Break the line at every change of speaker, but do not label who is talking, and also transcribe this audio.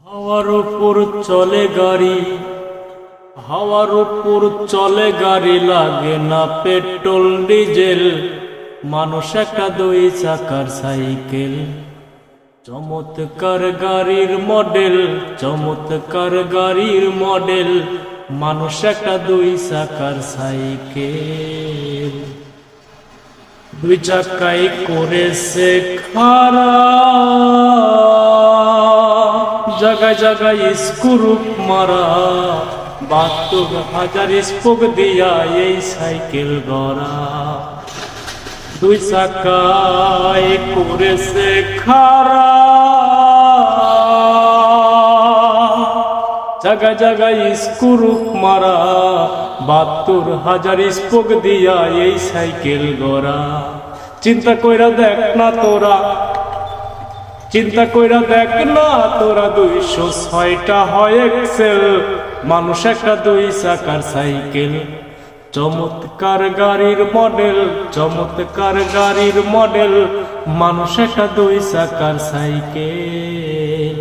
হাওয়ার উপর চলে গাড়ি, হাওয়ার উপর চলে গাড়ি, লাগে না পেট্রোল ডিজেল। মানুষ একটা দুই চাকার সাইকেল, চমৎকার গাড়ির মডেল, চমৎকার গাড়ির মডেল। মানুষ একটা দুই চাকার সাইকেল, দুই চাকাই করেছে খাড়া, জায়গায় জায়গায় স্ক্রুপ মারা। ৭২,০০০ স্পোক দিয়া এই সাইকেল গড়া, দুই চাকায় করেছে খাড়া, জায়গায় জায়গায় স্ক্রুপ মারা। ৭২,০০০ স্পোক দিয়া এই সাইকেল গড়া। চিন্তা কইরা দেখ না তোরা, চিন্তা কইরা দেখ না তোরা, ২০৬টা হয় এক্সেল। মানুষ একটা দুই চাকার সাইকেল, চমৎকার গাড়ির মডেল, চমৎকার গাড়ির মডেল। মানুষ একটা দুই চাকার সাইকেল।